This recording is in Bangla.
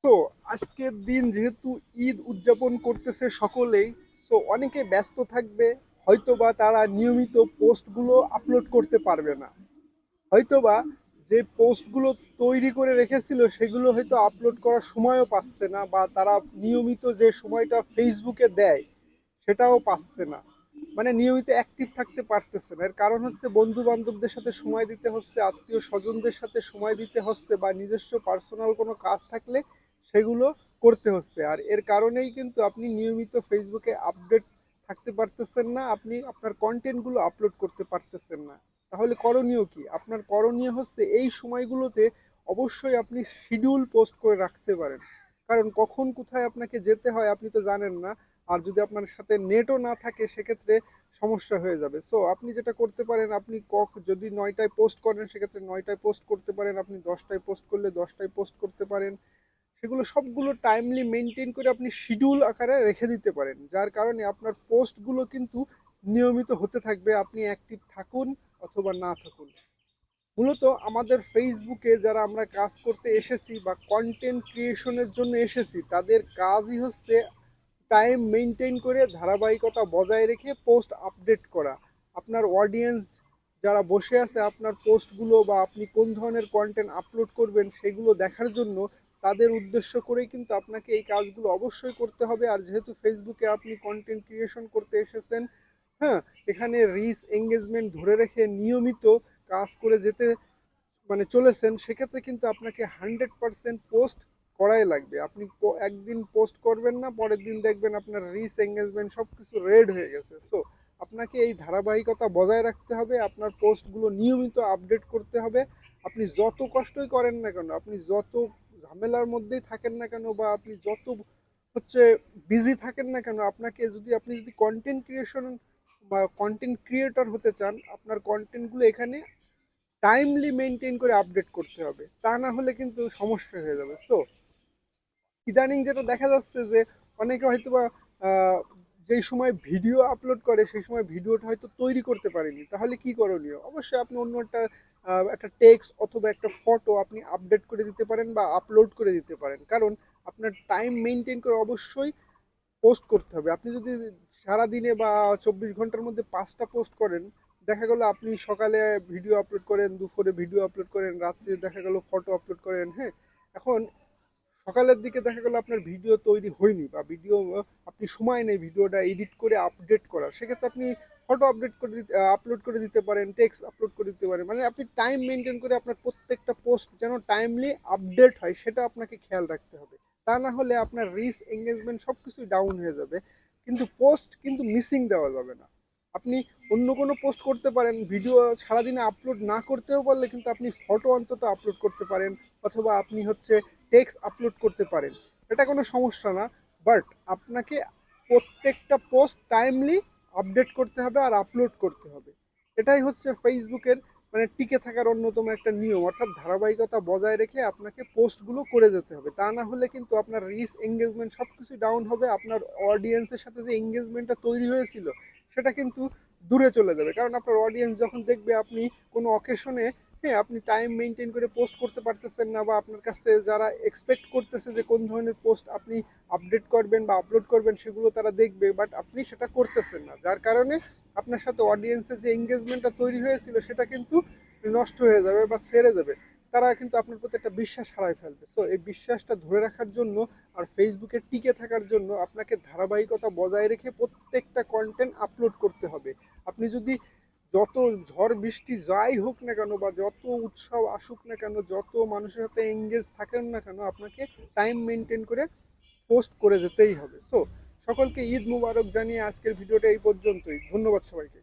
তো আজকের দিন যেহেতু ঈদ উদযাপন করতেছে সকলেই, সো অনেকে ব্যস্ত থাকবে, হয়তোবা তারা নিয়মিত পোস্টগুলো আপলোড করতে পারবে না। হয়তোবা যে পোস্টগুলো তৈরি করে রেখেছিল সেগুলো হয়তো আপলোড করার সময়ও পাচ্ছে না, বা তারা নিয়মিত যে সময়টা ফেসবুকে দেয় সেটাও পাচ্ছে না। মানে নিয়মিত অ্যাক্টিভ থাকতে পারতেছে না। এর কারণ হচ্ছে বন্ধু বান্ধবদের সাথে সময় দিতে হচ্ছে, আত্মীয় স্বজনদের সাথে সময় দিতে হচ্ছে, বা নিজস্ব পার্সোনাল কোনো কাজ থাকলে সেগুলো করতে হচ্ছে। আর এর কারণেই কিন্তু আপনি নিয়মিত ফেসবুকে আপডেট থাকতে পারতেছেন না, আপনি আপনার কন্টেন্টগুলো আপলোড করতে পারতেছেন না। তাহলে করণীয় কি? আপনার করণীয় হচ্ছে এই সময়গুলোতে অবশ্যই আপনি শিডিউল পোস্ট করে রাখতে পারেন। কারণ কখন কোথায় আপনাকে যেতে হয় আপনি তো জানেন না। আর যদি আপনার সাথে নেটও না থাকে সেক্ষেত্রে সমস্যা হয়ে যাবে। সো আপনি যেটা করতে পারেন, আপনি যদি ৯টায় পোস্ট করেন সেক্ষেত্রে ৯টায় পোস্ট করতে পারেন, আপনি ১০টায় পোস্ট করলে ১০টায় পোস্ট করতে পারেন। সেগুলো সবগুলো টাইমলি মেনটেন করে আপনি শিডিউল আকারে রেখে দিতে পারেন, যার কারণে আপনার পোস্টগুলো কিন্তু নিয়মিত হতে থাকবে, আপনি অ্যাক্টিভ থাকুন অথবা না থাকুন। মূলত আমাদের ফেসবুকে যারা আমরা কাজ করতে এসেছি বা কন্টেন্ট ক্রিয়েশনের জন্য এসেছি, তাদের কাজই হচ্ছে টাইম মেনটেন করে ধারাবাহিকতা বজায় রেখে পোস্ট আপডেট করা। আপনার অডিয়েন্স যারা বসে আছে আপনার পোস্টগুলো বা আপনি কোন ধরনের কন্টেন্ট আপলোড করবেন সেগুলো দেখার জন্য, তাদের উদ্দেশ্য করেই কিন্তু আপনাকে এই কাজগুলো অবশ্যই করতে হবে। আর যেহেতু ফেসবুকে আপনি কন্টেন্ট ক্রিয়েশন করতে এসেছেন, হ্যাঁ, এখানে রিচ এঙ্গেজমেন্ট ধরে রেখে নিয়মিত কাজ করে যেতে চলেছেন, সেক্ষেত্রে কিন্তু আপনাকে 100% পোস্ট করাই লাগবে। আপনি একদিন পোস্ট করবেন না, পরের দিন দেখবেন আপনার রিচ এঙ্গেজমেন্ট সব কিছু রেড হয়ে গেছে। সো আপনাকে এই ধারাবাহিকতা বজায় রাখতে হবে, আপনার পোস্টগুলো নিয়মিত আপডেট করতে হবে। আপনি যত কষ্টই করেন না কেন, আপনি যত ঝামেলার মধ্যেই থাকেন না কেন, বা আপনি যত হচ্ছে বিজি থাকেন না কেন, আপনাকে আপনি যদি কন্টেন্ট ক্রিয়েশন বা কন্টেন্ট ক্রিয়েটর হতে চান, আপনার কন্টেন্টগুলো এখানে টাইমলি মেনটেন করে আপডেট করতে হবে। তা না হলে কিন্তু সমস্যা হয়ে যাবে। সো ইদানিং যেটা দেখা যাচ্ছে যে অনেকে হয়তোবা আহ, যেই সময় ভিডিও আপলোড করে সেই সময় ভিডিওটা হয়তো তৈরি করতে পারেনি, তাহলে কি করণীয়? অবশ্যই আপনি অন্য একটা টেক্সট অথবা একটা ফটো আপনি আপডেট করে দিতে পারেন বা আপলোড করে দিতে পারেন। কারণ আপনার টাইম মেনটেন করে অবশ্যই পোস্ট করতে হবে। আপনি যদি সারাদিনে বা ২৪ ঘন্টার মধ্যে ৫টা পোস্ট করেন, দেখা গেল আপনি সকালে ভিডিও আপলোড করেন, দুপুরে ভিডিও আপলোড করেন, রাত্রে দেখা গেল ফটো আপলোড করেন, হ্যাঁ। এখন সকালের দিকে দেখা গেল আপনার ভিডিও তৈরি হয়নি, বা ভিডিও আপনি সময় নেই ভিডিওটা এডিট করে আপডেট করার, সেক্ষেত্রে আপনি ফটো আপডেট করে আপলোড করে দিতে পারেন, টেক্সট আপলোড করে দিতে পারেন। মানে আপনি টাইম মেনটেন করে আপনার প্রত্যেকটা পোস্ট যেন টাইমলি আপডেট হয় সেটা আপনাকে খেয়াল রাখতে হবে। তা না হলে আপনার রিচ এঙ্গেজমেন্ট সব কিছুই ডাউন হয়ে যাবে, কিন্তু পোস্ট কিন্তু মিসিং দেওয়া যাবে না। আপনি অন্য কোনো পোস্ট করতে পারেন, ভিডিও সারাদিনে আপলোড না করতেও পারলে কিন্তু আপনি ফটো অন্তত আপলোড করতে পারেন, অথবা আপনি হচ্ছে টেক্সট আপলোড করতে পারেন। এটা কোনো সমস্যা না। বাট আপনাকে প্রত্যেকটা পোস্ট টাইমলি আপডেট করতে হবে আর আপলোড করতে হবে। এটাই হচ্ছে ফেসবুকের টিকে থাকার অন্যতম একটা নিয়ম, অর্থাৎ ধারাবাহিকতা বজায় রেখে আপনাকে পোস্টগুলো করে যেতে হবে। তা না হলে কিন্তু আপনার রিচ এঙ্গেজমেন্ট সব কিছু ডাউন হবে, আপনার অডিয়েন্সের সাথে যে এঙ্গেজমেন্টটা তৈরি হয়েছিল সেটা কিন্তু দূরে চলে যাবে। কারণ আপনার অডিয়েন্স যখন দেখবে আপনি কোনো অকেশনে, হ্যাঁ, আপনি টাইম মেনটেন করে পোস্ট করতে পারতেছেন না, বা আপনার কাছ থেকে যারা এক্সপেক্ট করতেছে যে কোন ধরনের পোস্ট আপনি আপডেট করবেন বা আপলোড করবেন সেগুলো তারা দেখবে, বাট আপনি সেটা করতেছেন না, যার কারণে আপনার সাথে অডিয়েন্সের যে এঙ্গেজমেন্টটা তৈরি হয়েছিল সেটা কিন্তু নষ্ট হয়ে যাবে বা সেরে যাবে। তারা কিন্তু আপনার প্রতি একটা বিশ্বাস হারায় ফেলবে। সো এই বিশ্বাসটা ধরে রাখার জন্য আর ফেসবুকে টিকে থাকার জন্য আপনাকে ধারাবাহিকতা বজায় রেখে প্রত্যেকটা কন্টেন্ট আপলোড করতে হবে। আপনি যদি যত ঝড় বৃষ্টি যাই হোক না কেন, বা যত উৎসব আসুক না কেন, যত মানুষের সাথে এঙ্গেজ থাকেন না কেন, আপনাকে টাইম মেনটেন করে পোস্ট করে যেতেই হবে। সো সকলকে ঈদ মুবারক জানিয়ে আজকের ভিডিওটা এই পর্যন্তই। ধন্যবাদ সবাইকে।